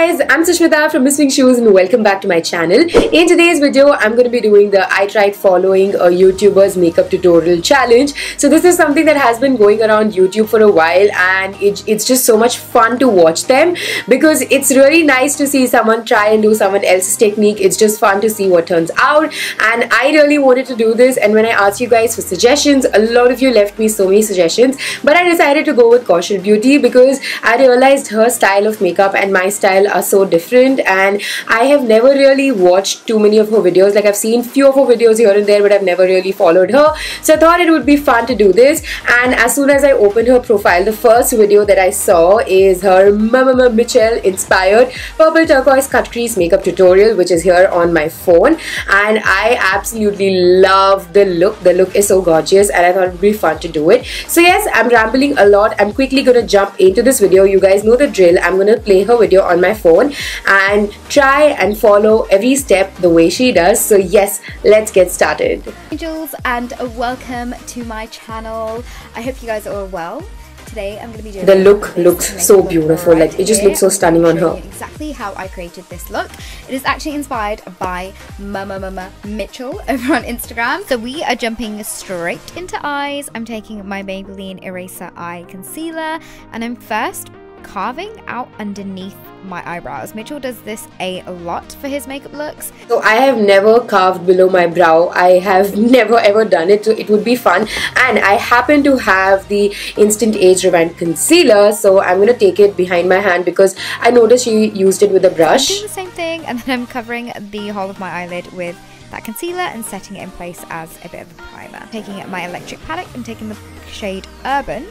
guys, I'm Sushmita from Missing Shoes and welcome back to my channel. In today's video, I'm going to be doing the I tried following a YouTuber's makeup tutorial challenge. So this is something that has been going around YouTube for a while and it's just so much fun to watch them because it's really nice to see someone try and do someone else's technique. It's just fun to see what turns out, and I really wanted to do this, and when I asked you guys for suggestions, a lot of you left me so many suggestions, but I decided to go with Kaushal Beauty because I realized her style of makeup and my style are so different, and I have never really watched too many of her videos. Like, I've seen few of her videos here and there, but I've never really followed her, so I thought it would be fun to do this. And as soon as I opened her profile, the first video that I saw is her Mitchell inspired purple turquoise cut crease makeup tutorial, which is here on my phone, and I absolutely love the look. The look is so gorgeous and I thought it would be fun to do it. So yes, I'm rambling a lot. I'm quickly gonna jump into this video. You guys know the drill. I'm gonna play her video on my phone and try and follow every step the way she does. So yes, let's get started. Angels, and welcome to my channel. I hope you guys are all well. Today I'm going to be doing the look looks so beautiful, like it just looks so stunning on her. Exactly how I created this look. It is actually inspired by Mitchell over on Instagram. So we are jumping straight into eyes. I'm taking my Maybelline Eraser Eye Concealer and I'm first carving out underneath my eyebrows. Mitchell does this a lot for his makeup looks. So I have never carved below my brow. I have never ever done it, so it would be fun. And I happen to have the Instant Age Rewind Concealer, so I'm gonna take it behind my hand because I noticed she used it with a brush. I'm doing the same thing, and then I'm covering the whole of my eyelid with that concealer and setting it in place as a bit of a primer. Taking my electric palette and taking the shade Urban,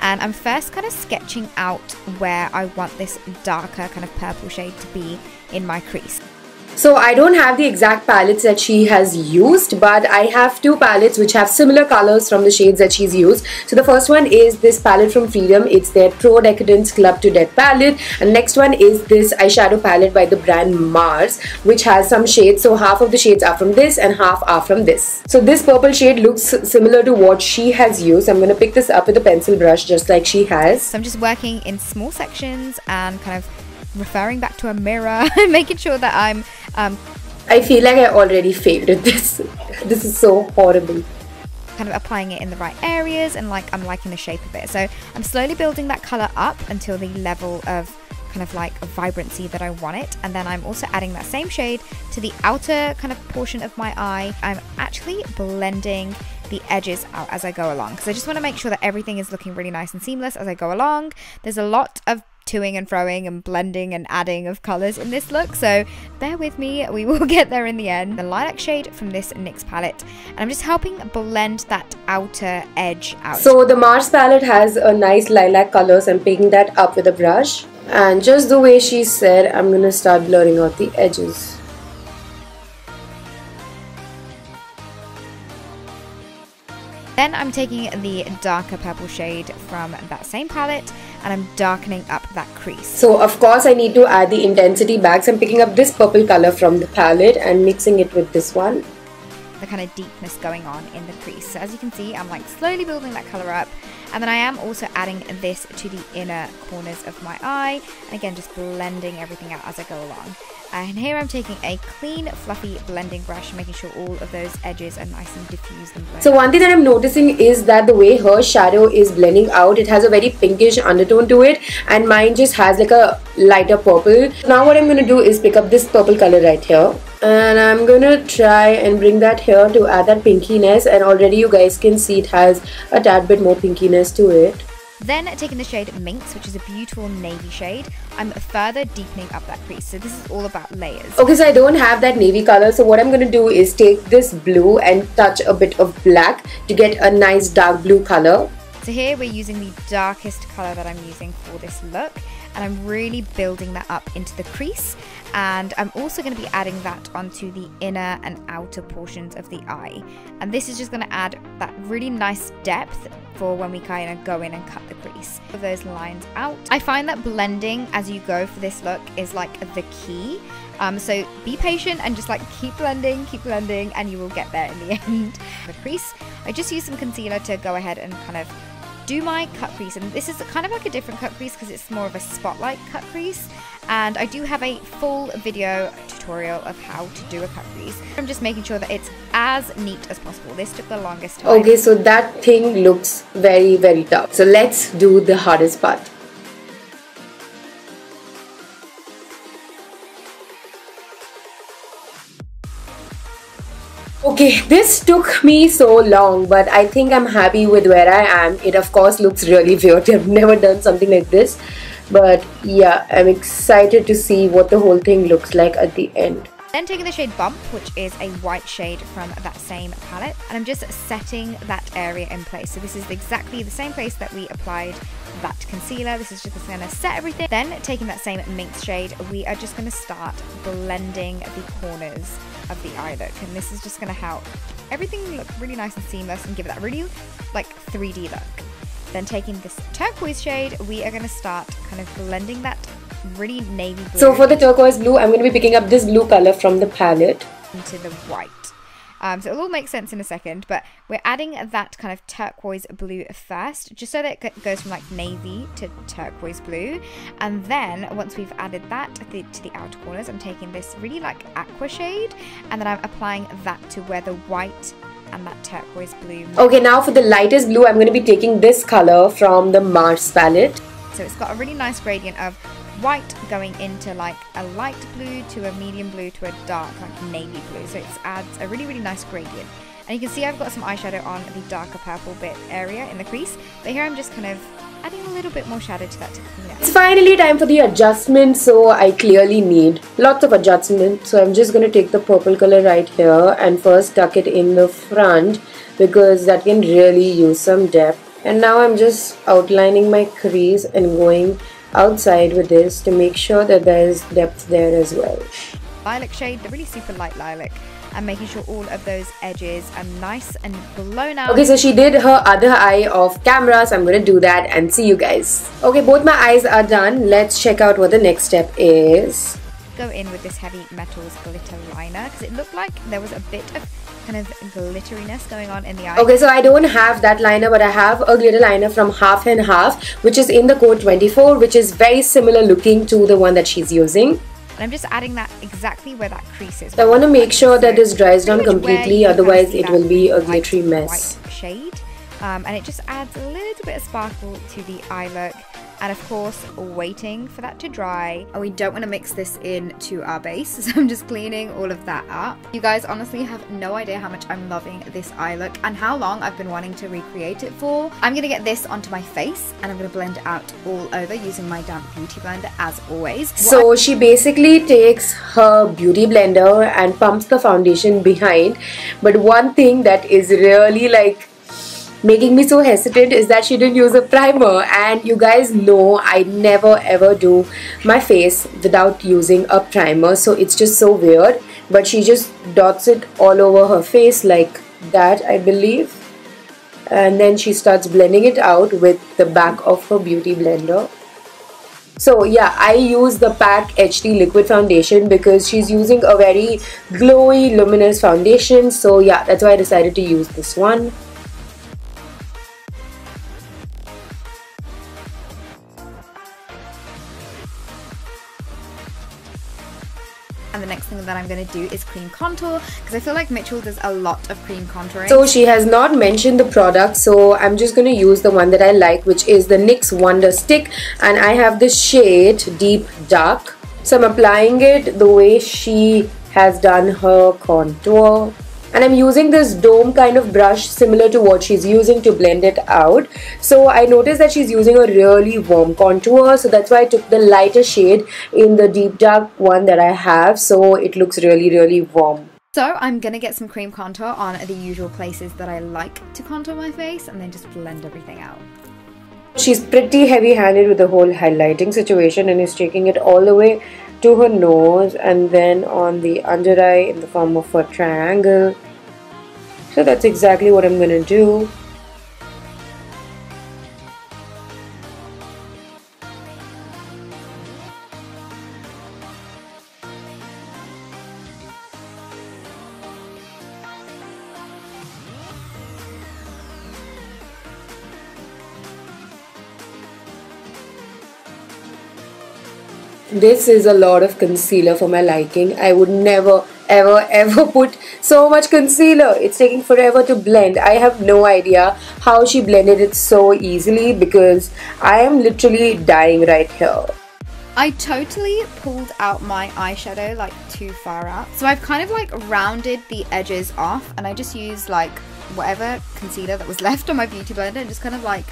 and I'm first kind of sketching out where I want this darker kind of purple shade to be in my crease. So I don't have the exact palettes that she has used, but I have two palettes which have similar colors from the shades that she's used. So the first one is this palette from Freedom. It's their Pro Decadence Club to Death palette. And next one is this eyeshadow palette by the brand Mars, which has some shades. So half of the shades are from this and half are from this. So this purple shade looks similar to what she has used. I'm going to pick this up with a pencil brush just like she has. So I'm just working in small sections and kind of referring back to a mirror making sure that I'm I feel like I already failed at this. This is so horrible. Kind of applying it in the right areas, and like I'm liking the shape of it. So I'm slowly building that color up until the level of kind of like a vibrancy that I want it, and then I'm also adding that same shade to the outer kind of portion of my eye. I'm actually blending the edges out as I go along because I just want to make sure that everything is looking really nice and seamless as I go along. There's a lot of toing and froing and blending and adding of colors in this look, so bear with me, we will get there in the end. The lilac shade from this NYX palette, and I'm just helping blend that outer edge out. So the Mars palette has a nice lilac color, so I'm picking that up with a brush, and just the way she said, I'm gonna start blurring out the edges. Then I'm taking the darker purple shade from that same palette and I'm darkening up that crease. So of course I need to add the intensity back. So I'm picking up this purple color from the palette and mixing it with this one. The kind of deepness going on in the crease. So as you can see, I'm like slowly building that color up, and then I am also adding this to the inner corners of my eye, and again just blending everything out as I go along. And here I'm taking a clean fluffy blending brush, making sure all of those edges are nice and diffused and blended. So one thing that I'm noticing is that the way her shadow is blending out, it has a very pinkish undertone to it, and mine just has like a lighter purple. Now what I'm going to do is pick up this purple color right here, and I'm gonna try and bring that here to add that pinkiness, and already you guys can see it has a tad bit more pinkiness to it. Then taking the shade Minx, which is a beautiful navy shade, I'm further deepening up that crease. So this is all about layers. Okay, so I don't have that navy color, so what I'm gonna do is take this blue and touch a bit of black to get a nice dark blue color. So here we're using the darkest color that I'm using for this look, and I'm really building that up into the crease, and I'm also going to be adding that onto the inner and outer portions of the eye, and this is just going to add that really nice depth for when we kind of go in and cut the crease of those lines out. I find that blending as you go for this look is like the key, so be patient and just like keep blending, and you will get there in the end. The crease, I just used some concealer to go ahead and kind of do my cut crease, and this is kind of like a different cut crease because it's more of a spotlight cut crease, and I do have a full video tutorial of how to do a cut crease. I'm just making sure that it's as neat as possible. This took the longest time. Okay, so that thing looks very, very tough. So let's do the hardest part. Okay, this took me so long, but I think I'm happy with where I am. It of course looks really weird. I've never done something like this. But yeah, I'm excited to see what the whole thing looks like at the end. Then taking the shade Bump, which is a white shade from that same palette, and I'm just setting that area in place. So this is exactly the same place that we applied that concealer. This is just going to set everything. Then taking that same Minx shade, we are just going to start blending the corners of the eye look, and this is just going to help everything look really nice and seamless and give it that really like 3D look. Then taking this turquoise shade, we are going to start kind of blending that really navy blue. So for the turquoise blue, I'm going to be picking up this blue color from the palette into the white. So it'll all make sense in a second, but we're adding that kind of turquoise blue first, just so that it goes from like navy to turquoise blue. And then once we've added that to the outer corners, I'm taking this really like aqua shade, and then I'm applying that to where the white and that turquoise blue. Okay, now for the lightest blue, I'm going to be taking this color from the Mars palette. So it's got a really nice gradient of white going into like a light blue to a medium blue to a dark like navy blue, so it adds a really, really nice gradient. And you can see I've got some eyeshadow on the darker purple bit area in the crease, but here I'm just kind of adding a little bit more shadow to that to clean it. It's finally time for the adjustment, so I clearly need lots of adjustment. So I'm just going to take the purple color right here and first tuck it in the front because that can really use some depth. And now I'm just outlining my crease and going outside with this to make sure that there is depth there as well. Lilac shade, the really super light lilac, and making sure all of those edges are nice and blown out. Okay, so she did her other eye off camera, so I'm going to do that and see you guys. Okay, both my eyes are done. Let's check out what the next step is. Go in with this heavy metals glitter liner because it looked like there was a bit of kind of glitteriness going on in the eye. Okay, so I don't have that liner, but I have a glitter liner from Half and Half, which is in the code 24, which is very similar looking to the one that she's using. And I'm just adding that exactly where that crease is. So I want to make sure that this dries down completely, otherwise it will be a glittery mess. White shade, and it just adds a little bit of sparkle to the eye look. And of course, waiting for that to dry. And we don't want to mix this into our base, so I'm just cleaning all of that up. You guys honestly have no idea how much I'm loving this eye look and how long I've been wanting to recreate it for. I'm going to get this onto my face and I'm going to blend it out all over using my damp beauty blender as always. So she basically takes her beauty blender and pumps the foundation behind. But one thing that is really like making me so hesitant is that she didn't use a primer, and you guys know I never ever do my face without using a primer, so it's just so weird. But she just dots it all over her face like that, I believe, and then she starts blending it out with the back of her beauty blender. So yeah, I use the PAC HD liquid foundation because she's using a very glowy luminous foundation, so yeah, that's why I decided to use this one. And the next thing that I'm going to do is cream contour because I feel like Mitchell does a lot of cream contouring. So she has not mentioned the product, so I'm just going to use the one that I like, which is the NYX Wonder Stick, and I have the shade Deep Dark. So I'm applying it the way she has done her contour. And I'm using this dome kind of brush similar to what she's using to blend it out. So I noticed that she's using a really warm contour, so that's why I took the lighter shade in the deep dark one that I have, so it looks really, really warm. So I'm going to get some cream contour on the usual places that I like to contour my face and then just blend everything out. She's pretty heavy-handed with the whole highlighting situation and is taking it all the way to her nose and then on the under eye in the form of a triangle. So that's exactly what I'm going to do. This is a lot of concealer for my liking. I would never ever put so much concealer. It's taking forever to blend. I have no idea how she blended it so easily because I am literally dying right here. I totally pulled out my eyeshadow like too far out. So I've kind of like rounded the edges off, and I just used like whatever concealer that was left on my beauty blender and just kind of like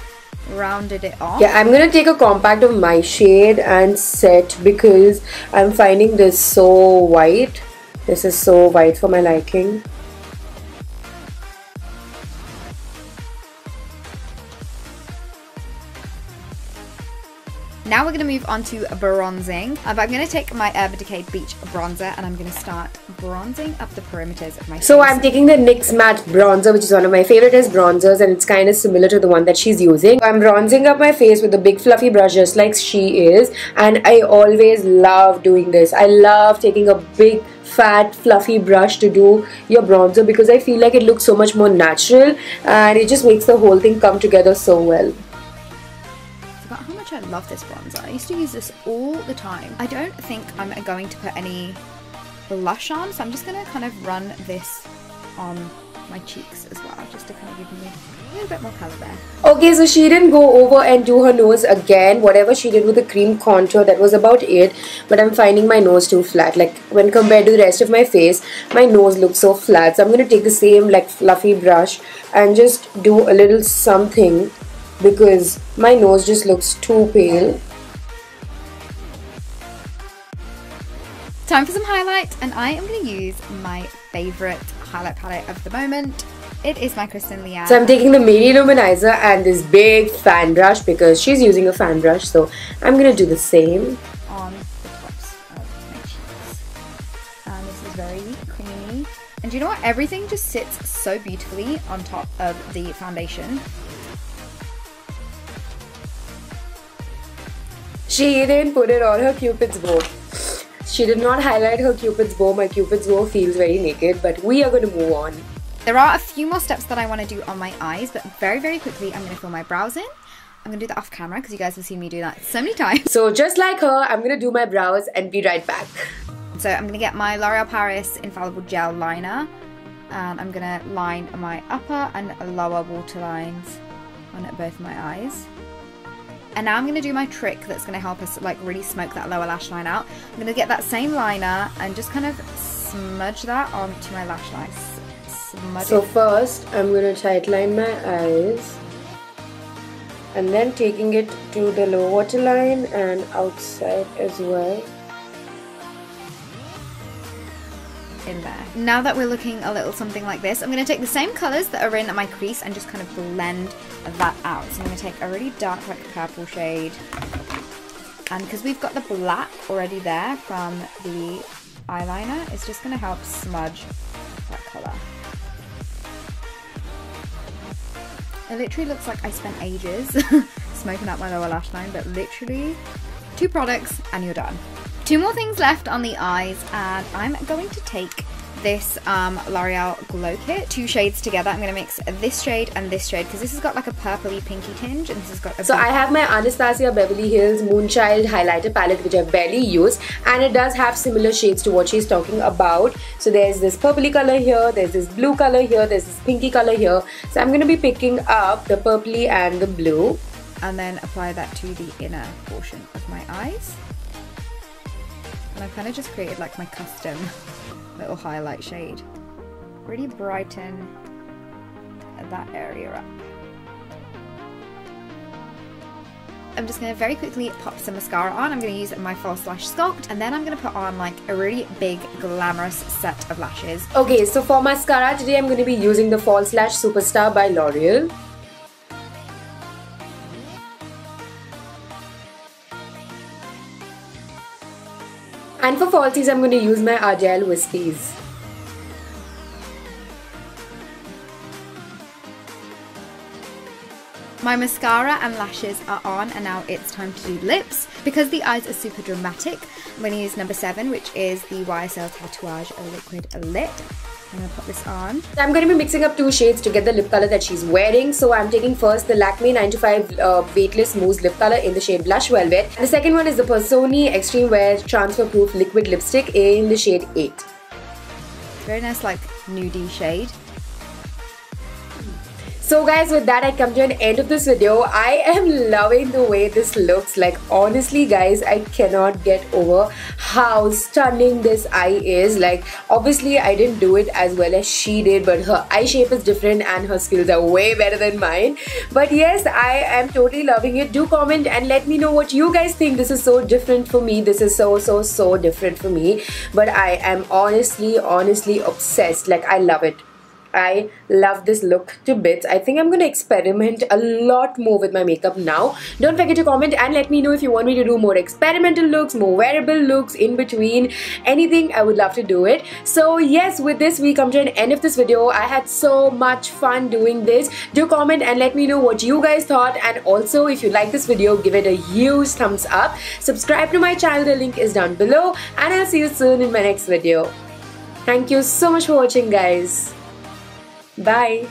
rounded it off. Yeah, I'm gonna take a compact of my shade and set because I'm finding this so white. This is so white for my liking. Now we're going to move on to bronzing. But I'm going to take my Urban Decay Beach bronzer and I'm going to start bronzing up the perimeters of my face. So I'm taking the NYX Matte Bronzer, which is one of my favoriteest bronzers, and it's kind of similar to the one that she's using. I'm bronzing up my face with a big fluffy brush just like she is, and I always love doing this. I love taking a big fat fluffy brush to do your bronzer because I feel like it looks so much more natural and it just makes the whole thing come together so well. I love this bronzer. I used to use this all the time. I don't think I'm going to put any blush on, so I'm just going to kind of run this on my cheeks as well, just to kind of give me a little bit more colour there. Okay, so she didn't go over and do her nose again. Whatever she did with the cream contour, that was about it. But I'm finding my nose too flat. Like when compared to the rest of my face, my nose looks so flat. So I'm going to take the same like fluffy brush and just do a little something because my nose just looks too pale. Time for some highlight, and I am going to use my favourite highlight palette of the moment. It is my Kristen Lian. So I'm taking the Mediu Manizer and this big fan brush because she's using a fan brush, so I'm going to do the same on the tops of my cheeks. And this is very creamy. And do you know what? Everything just sits so beautifully on top of the foundation. She didn't put it on her Cupid's bow. She did not highlight her Cupid's bow. My Cupid's bow feels very naked, but we are going to move on. There are a few more steps that I want to do on my eyes, but very, very quickly I'm going to fill my brows in. I'm going to do that off camera because you guys have seen me do that so many times. So just like her, I'm going to do my brows and be right back. So I'm going to get my L'Oreal Paris Infallible Gel Liner, and I'm going to line my upper and lower waterlines on both my eyes. And now I'm going to do my trick that's going to help us like really smoke that lower lash line out. I'm going to get that same liner and just kind of smudge that onto my lash line. So first I'm going to tightline my eyes and then taking it to the lower waterline and outside as well. In there. Now that we're looking a little something like this, I'm going to take the same colours that are in my crease and just kind of blend that out. So I'm going to take a really dark like purple shade, and because we've got the black already there from the eyeliner, it's just going to help smudge that colour. It literally looks like I spent ages smoking out my lower lash line, but literally 2 products and you're done. 2 more things left on the eyes, and I'm going to take this L'Oreal Glow Kit, 2 shades together. I'm going to mix this shade and this shade because this has got like a purpley pinky tinge, and this has got a... So I have my Anastasia Beverly Hills Moonchild highlighter palette, which I've barely used, and it does have similar shades to what she's talking about. So there's this purpley color here, there's this blue color here, there's this pinky color here. So I'm going to be picking up the purpley and the blue and then apply that to the inner portion of my eyes. And I've kind of just created like my custom little highlight shade. Really brighten that area up. I'm just going to very quickly pop some mascara on. I'm going to use my False Lash Sculpt, and then I'm going to put on like a really big glamorous set of lashes. Okay, so for mascara today I'm going to be using the False Lash Superstar by L'Oreal. And for falsies, I'm going to use my Ardel Wispies. My mascara and lashes are on, and now it's time to do lips. Because the eyes are super dramatic, I'm going to use number 7, which is the YSL Tatouage Liquid Lip. I'm going to pop this on. I'm going to be mixing up 2 shades to get the lip color that she's wearing. So I'm taking first the Lakme 925 Weightless Mousse lip color in the shade Blush Velvet. And the second one is the Personi Extreme Wear Transferproof Liquid Lipstick in the shade 8. Very nice like nudie shade. So guys, with that I come to an end of this video. I am loving the way this looks. Like honestly guys, I cannot get over how stunning this eye is. Like obviously I didn't do it as well as she did, but her eye shape is different and her skills are way better than mine. But yes, I am totally loving it. Do comment and let me know what you guys think. This is so different for me. This is so different for me. But I am honestly obsessed. Like I love it. I love this look to bits. I think I'm going to experiment a lot more with my makeup now. Don't forget to comment and let me know if you want me to do more experimental looks, more wearable looks, in between, anything. I would love to do it. So yes, with this we come to an end of this video. I had so much fun doing this. Do comment and let me know what you guys thought, and also if you like this video, give it a huge thumbs up. Subscribe to my channel, the link is down below, and I'll see you soon in my next video. Thank you so much for watching guys. Bye.